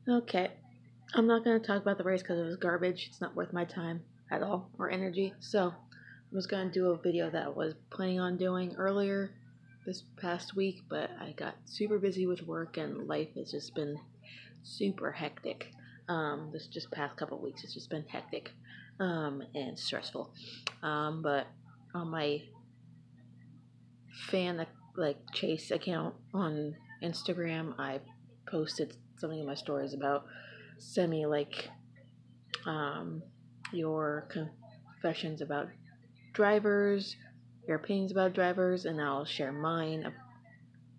Okay, I'm not going to talk about the race because it was garbage. It's not worth my time at all or energy. So I was going to do a video that I was planning on doing earlier this past week, but I got super busy with work and life has just been super hectic. This just past couple weeks, it's just been hectic and stressful. But on my fan like Chase account on Instagram, I posted something in my stories about semi like um, your confessions about drivers, your opinions about drivers, and I'll share mine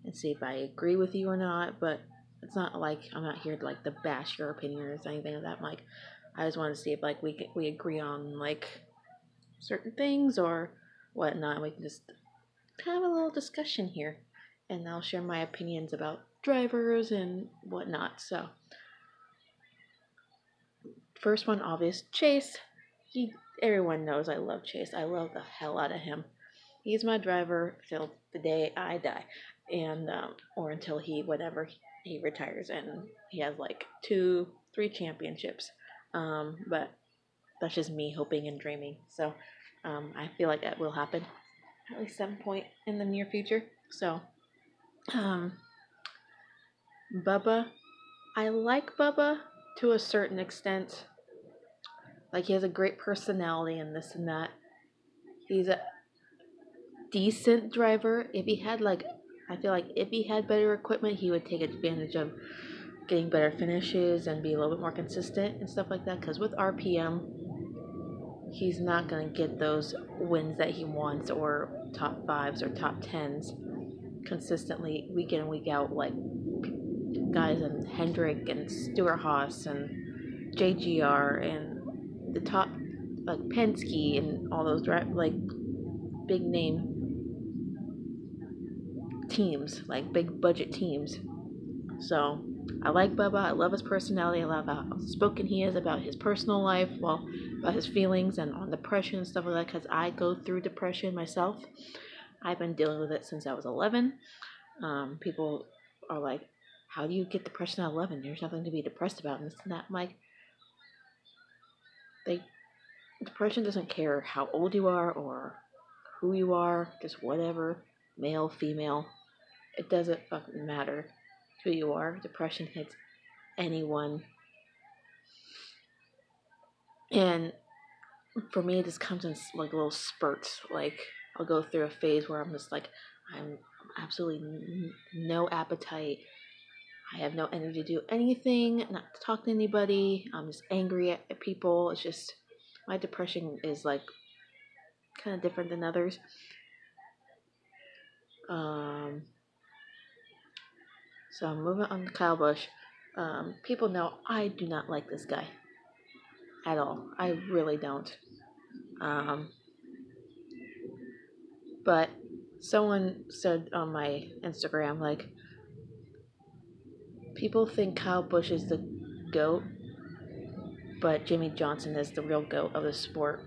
and see if I agree with you or not. But it's not like I'm not here to like to bash your opinion or anything like that. Like I just want to see if like we agree on like certain things or whatnot. We can just have a little discussion here, and I'll share my opinions about drivers and whatnot. So first one, obvious, Chase. He, everyone knows I love Chase. I love the hell out of him. He's my driver till the day I die, and or until he whatever he retires, and he has like 3 championships. But that's just me hoping and dreaming. So I feel like that will happen at least some point in the near future. So um, Bubba, I like Bubba to a certain extent. Like he has a great personality and this and that. He's a decent driver. If he had like, I feel like if he had better equipment, he would take advantage of getting better finishes and be a little bit more consistent and stuff like that. Because with RPM, he's not gonna get those wins that he wants or top fives or top tens consistently week in and week out like guys and Hendrick and Stuart Haas and JGR and the top like Penske and all those like big name teams, like big budget teams. So I like Bubba. I love his personality. I love how outspoken he is about his personal life, well, about his feelings and on depression and stuff like that. Because I go through depression myself. I've been dealing with it since I was 11. People are like, "How do you get depression at 11? There's nothing to be depressed about." And this and that. I'm like, they depression doesn't care how old you are or who you are, just whatever, male, female. It doesn't fucking matter who you are. Depression hits anyone. And for me, it just comes in like little spurts. Like, I'll go through a phase where I'm just like, I'm absolutely no appetite. I have no energy to do anything, not to talk to anybody. I'm just angry at people. It's just, my depression is like kind of different than others. Um, so I'm moving on to Kyle Busch. People know I do not like this guy at all. I really don't. Um, but someone said on my Instagram, like, people think Kyle Busch is the GOAT, but Jimmy Johnson is the real GOAT of the sport.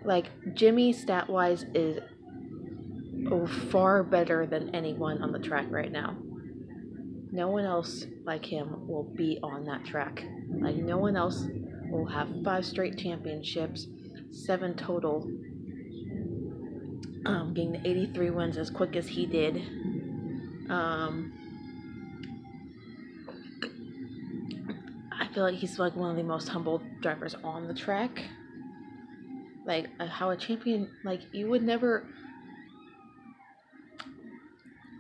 Like, Jimmy, stat wise, is far better than anyone on the track right now. No one else like him will be on that track. Like, no one else will have 5 straight championships, 7 total, getting the 83 wins as quick as he did. Um, I feel like he's like one of the most humble drivers on the track. Like how a champion, like you would never,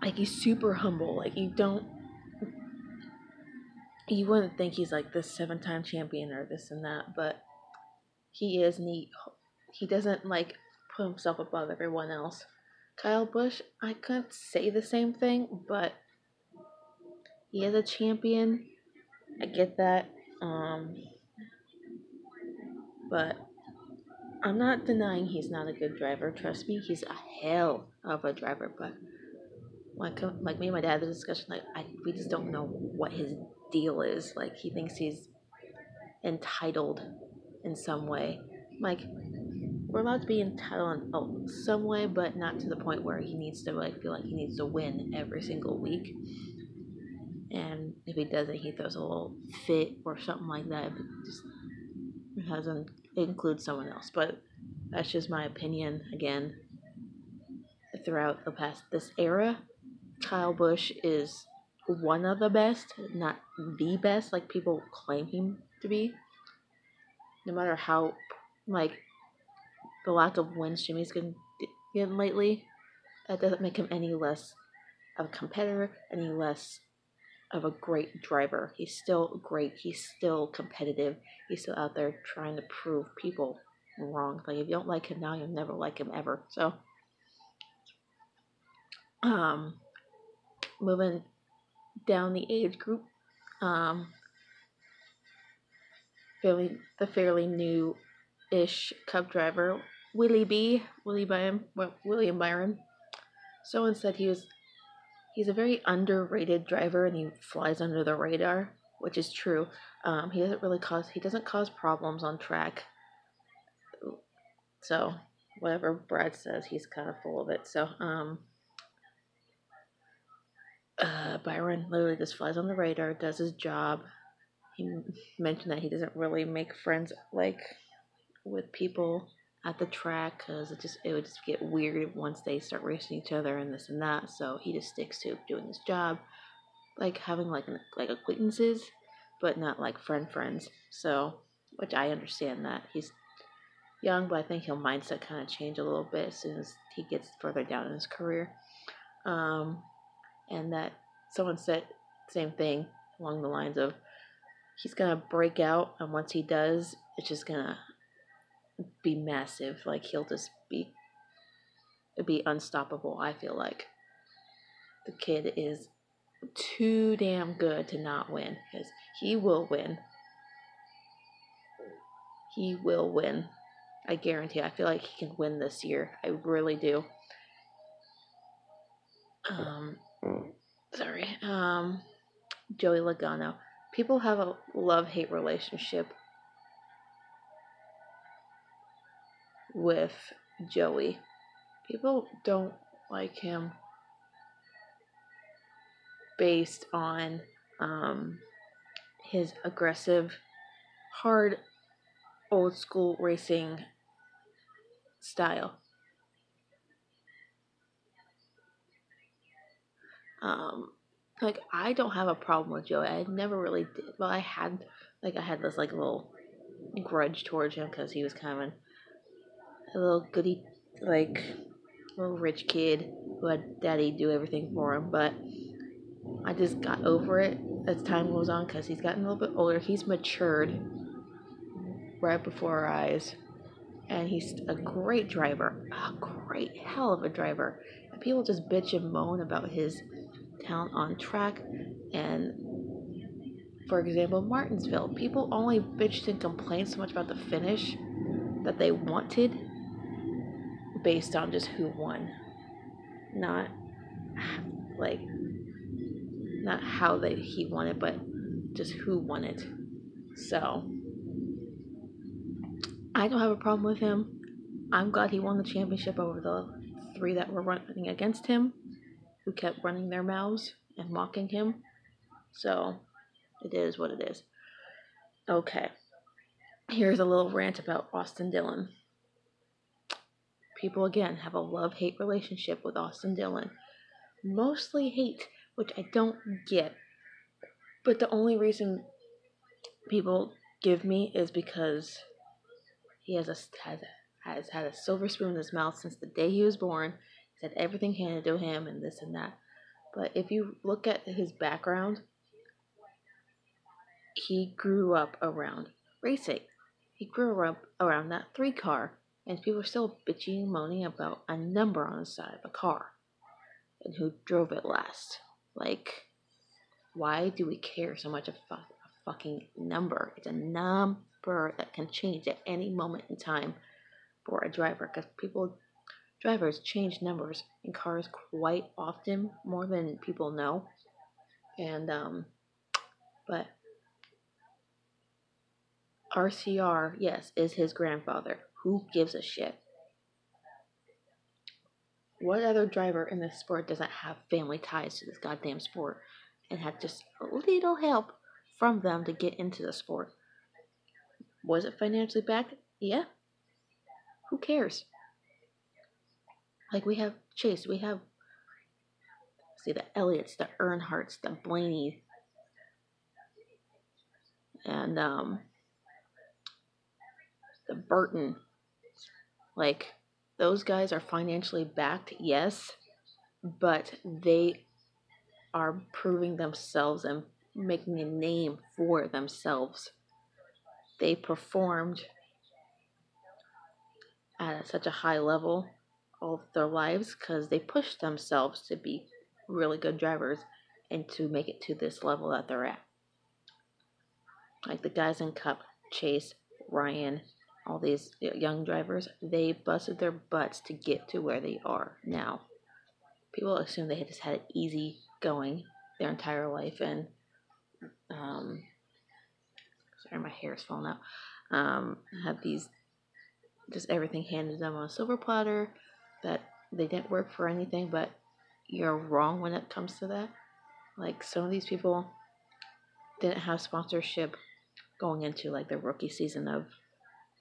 like he's super humble. Like you wouldn't think he's like this 7-time champion or this and that, but he is, and he doesn't like put himself above everyone else. Kyle Busch, I couldn't say the same thing, but he is a champion. I get that. But I'm not denying he's not a good driver. Trust me, he's a hell of a driver. But like me and my dad had the discussion, like we just don't know what his deal is. Like he thinks he's entitled in some way. Like we're allowed to be entitled in some way, but not to the point where he needs to like feel like he needs to win every single week. and if he doesn't, he throws a little fit or something like that. If it just doesn't include someone else, but that's just my opinion. Again, throughout the past this era, Kyle Busch is one of the best, not the best, like people claim him to be. No matter how, like, the lack of wins Jimmy's getting lately, that doesn't make him any less of a competitor, any less of a great driver. He's still great. He's still competitive. He's still out there trying to prove people wrong. Like, if you don't like him now, you'll never like him ever. So, moving down the age group, fairly new-ish Cup driver William Byron. Someone said he's a very underrated driver and he flies under the radar, which is true. He doesn't cause problems on track. So whatever Brad says, he's kind of full of it. So Byron literally just flies on the radar, does his job. He mentioned that he doesn't really make friends like with people at the track because it would just get weird once they start racing each other and this and that. So he just sticks to doing his job, like having like acquaintances, but not like friends. So, which I understand that he's young, but I think he'll mindset kind of change a little bit as soon as he gets further down in his career. And that someone said same thing along the lines of he's gonna break out, and once he does, it's just gonna be massive. Like he'll just be unstoppable. I feel like the kid is too damn good to not win because he will win. He will win. I guarantee. I feel like he can win this year. I really do. Joey Logano. People have a love-hate relationship with Joey. People don't like him based on his aggressive, hard, old school racing style. Like I don't have a problem with Joey. I never really did. Well, I had this like little grudge towards him because he was kind of a little goody, like little rich kid who had daddy do everything for him. But I just got over it as time goes on because he's gotten a little bit older. He's matured right before our eyes. And he's a great driver. A great hell of a driver. And people just bitch and moan about his talent on track. And for example, Martinsville. People only bitched and complained so much about the finish that they wanted based on just who won. Not how he won it, but just who won it. So I don't have a problem with him. I'm glad he won the championship over the 3 that were running against him, who kept running their mouths and mocking him. So it is what it is. Okay. Here's a little rant about Austin Dillon. People again have a love-hate relationship with Austin Dillon. Mostly hate, which I don't get. But the only reason people give me is because he has had a silver spoon in his mouth since the day he was born. He's had everything handed to him and this and that. But if you look at his background, he grew up around racing. He grew up around that 3 car. And people are still bitching and moaning about a number on the side of a car. And who drove it last. Like, why do we care so much about a fucking number? It's a number that can change at any moment in time for a driver. Because drivers change numbers in cars quite often, more than people know. And, but RCR, yes, is his grandfather. Who gives a shit? What other driver in this sport doesn't have family ties to this goddamn sport? and had just a little help from them to get into the sport. Was it financially backed? Yeah. Who cares? Like we have Chase, we have the Elliots, the Earnhardts, the Blaney, and the Burton. Like those guys are financially backed, yes, but they are proving themselves and making a name for themselves. They performed at such a high level all of their lives because they pushed themselves to be really good drivers and to make it to this level that they're at. Like the guys in Cup, Chase, Ryan, all these young drivers, they busted their butts to get to where they are now. People assume they just had it easy going their entire life, and sorry, my hair is falling out. Have these just everything handed them on a silver platter, that they didn't work for anything. But you're wrong when it comes to that. Like some of these people didn't have sponsorship going into like the rookie season of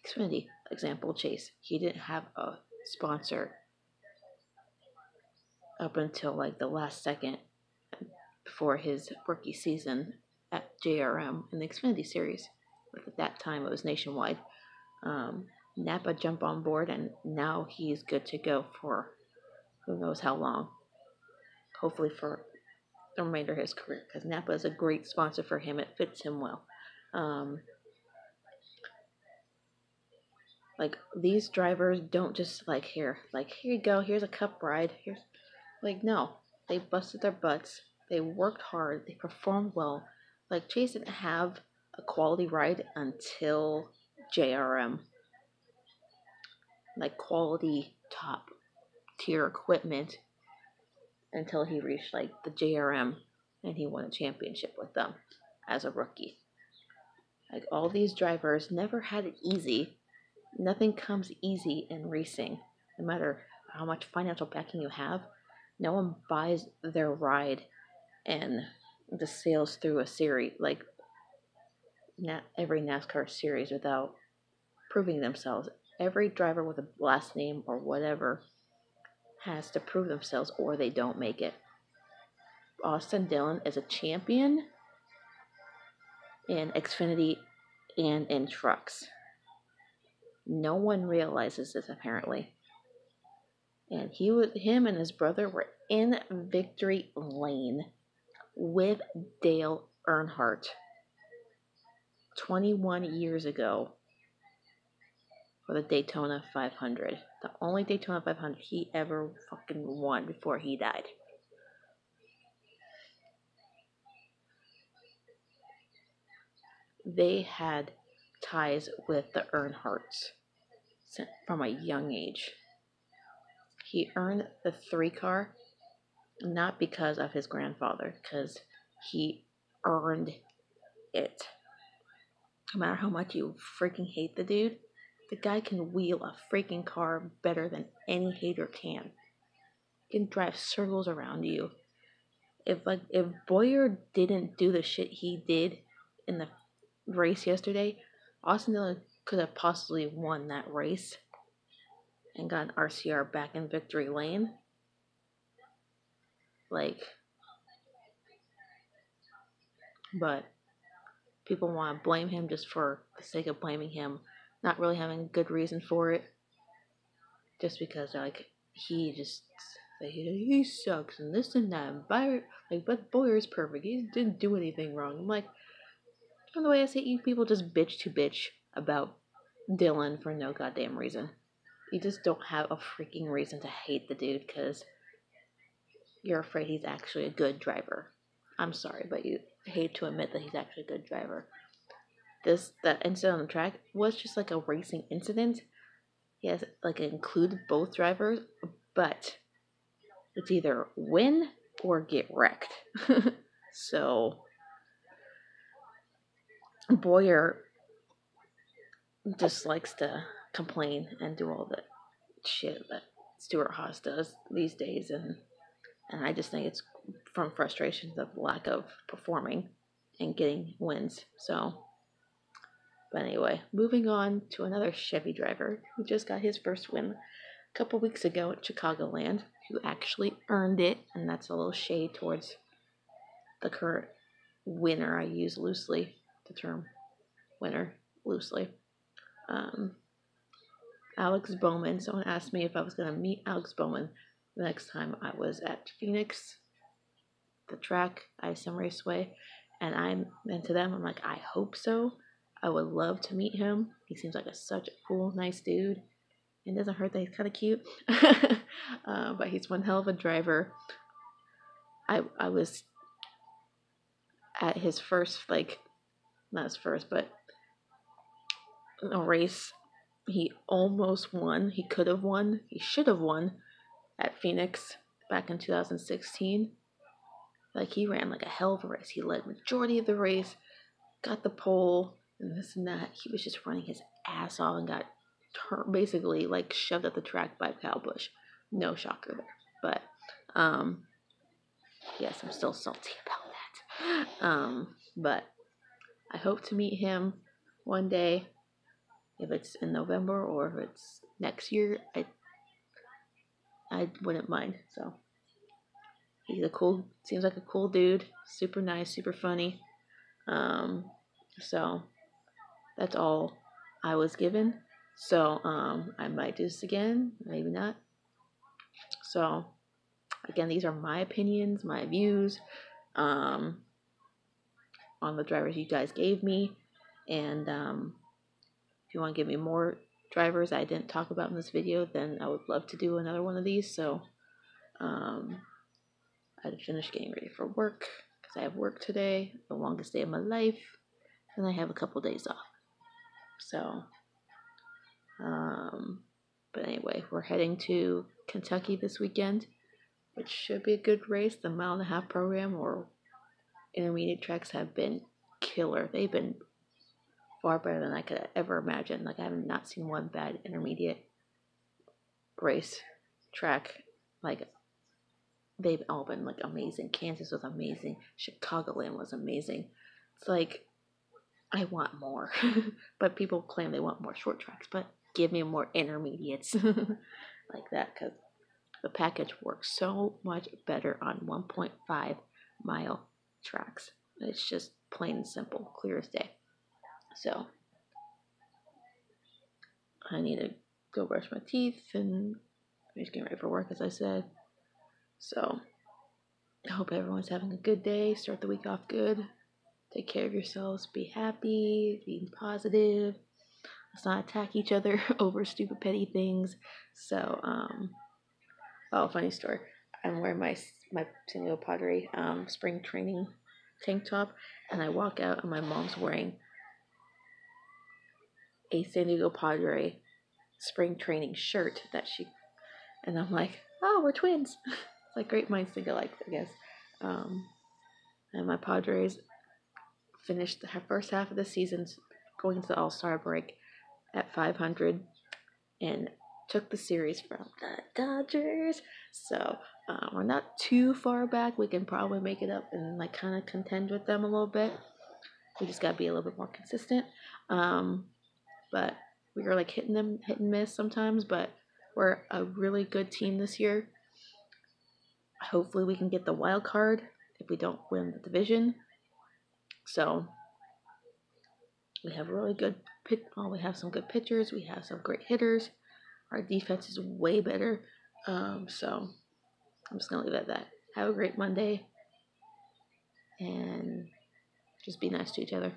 Xfinity. Example, Chase. He didn't have a sponsor up until like the last second before his rookie season at JRM in the Xfinity Series. Like at that time, it was nationwide. Napa jumped on board, and now he's good to go for who knows how long. Hopefully for the remainder of his career, because Napa is a great sponsor for him. It fits him well. Like these drivers don't just like here you go, here's a cup ride. Here's like no, they busted their butts. They worked hard. They performed well. Like Chase didn't have a quality ride until JRM. Like quality top tier equipment until he reached like the JRM and he won a championship with them as a rookie. Like all these drivers never had it easy. Nothing comes easy in racing. No matter how much financial backing you have, no one buys their ride and just sails through a series like every NASCAR series without proving themselves. Every driver with a last name or whatever has to prove themselves or they don't make it. Austin Dillon is a champion in Xfinity and in trucks. No one realizes this apparently. And him and his brother were in victory lane with Dale Earnhardt 21 years ago for the Daytona 500. The only Daytona 500 he ever fucking won before he died. They had ties with the Earnhardts from a young age. He earned the 3-car not because of his grandfather, because he earned it. No matter how much you freaking hate the dude, the guy can wheel a freaking car better than any hater can. He can drive circles around you. If Boyer didn't do the shit he did in the race yesterday, Austin Dillon could have possibly won that race and got an RCR back in victory lane. But people want to blame him just for the sake of blaming him, not really having a good reason for it. Just because he sucks and this and that. But Boyer's perfect. He didn't do anything wrong. I'm like, from the way I see it, you people just bitch about Dillon for no goddamn reason. You just don't have a freaking reason to hate the dude because you're afraid he's actually a good driver. I'm sorry, but you hate to admit that he's actually a good driver. That incident on the track was just like a racing incident. Yes, like it included both drivers, but it's either win or get wrecked. So Boyer just likes to complain and do all the shit that Stewart-Haas does these days, and I just think it's from frustrations of lack of performing and getting wins. So, but anyway, moving on to another Chevy driver who just got his first win a couple weeks ago at Chicagoland, who actually earned it, and that's a little shade towards the current winner. I use loosely the term winner loosely. Um, Alex Bowman. Someone asked me if I was going to meet Alex Bowman the next time I was at Phoenix, the track, ISM Raceway, and to them, I'm like, I hope so. I would love to meet him. He seems like such a cool, nice dude. It doesn't hurt that he's kind of cute, but he's one hell of a driver. I was at his first, not his first, but a race. He almost won. He could have won. He should have won at Phoenix back in 2016. He ran a hell of a race. He led majority of the race, got the pole, and this and that. He was just running his ass off and got basically shoved at the track by Kyle Busch. No shocker there. But yes, I'm still salty about that. But I hope to meet him one day. If it's in November or if it's next year, I wouldn't mind. So he's seems like a cool dude, super nice, super funny. So that's all I was given. So I might do this again, maybe not. So again, these are my opinions, my views on the drivers you guys gave me, and if you want to give me more drivers I didn't talk about in this video, then I would love to do another one of these. So I had to finish getting ready for work because I have work today, the longest day of my life, and I have a couple days off. So but anyway, we're heading to Kentucky this weekend, which should be a good race. The 1.5-mile program or intermediate tracks have been killer. They've been far better than I could ever imagine. I have not seen one bad intermediate race track. They've all been amazing. Kansas was amazing. Chicagoland was amazing. It's I want more. But people claim they want more short tracks, but give me more intermediates like that, because the package works so much better on 1.5-mile tracks. It's just plain and simple, clear as day. So I need to go brush my teeth, and I'm just getting ready for work, as I said. So I hope everyone's having a good day. Start the week off good. Take care of yourselves. Be happy. Be positive. Let's not attack each other over stupid petty things. So, funny story. I'm wearing my San Diego Padre spring training tank top, and I walk out, and my mom's wearing a San Diego Padre spring training shirt and I'm like, oh, we're twins. It's great minds think alike, I guess. And my Padres finished the first half of the season going into the All-Star break at 500 and took the series from the Dodgers. So we're not too far back. We can probably make it up and kind of contend with them a little bit. We just got to be a little bit more consistent. But we are hit and miss sometimes, but we're a really good team this year. Hopefully we can get the wild card if we don't win the division. So we have really good we have some good pitchers. We have some great hitters. Our defense is way better. So I'm just going to leave it at that. Have a great Monday. And just be nice to each other.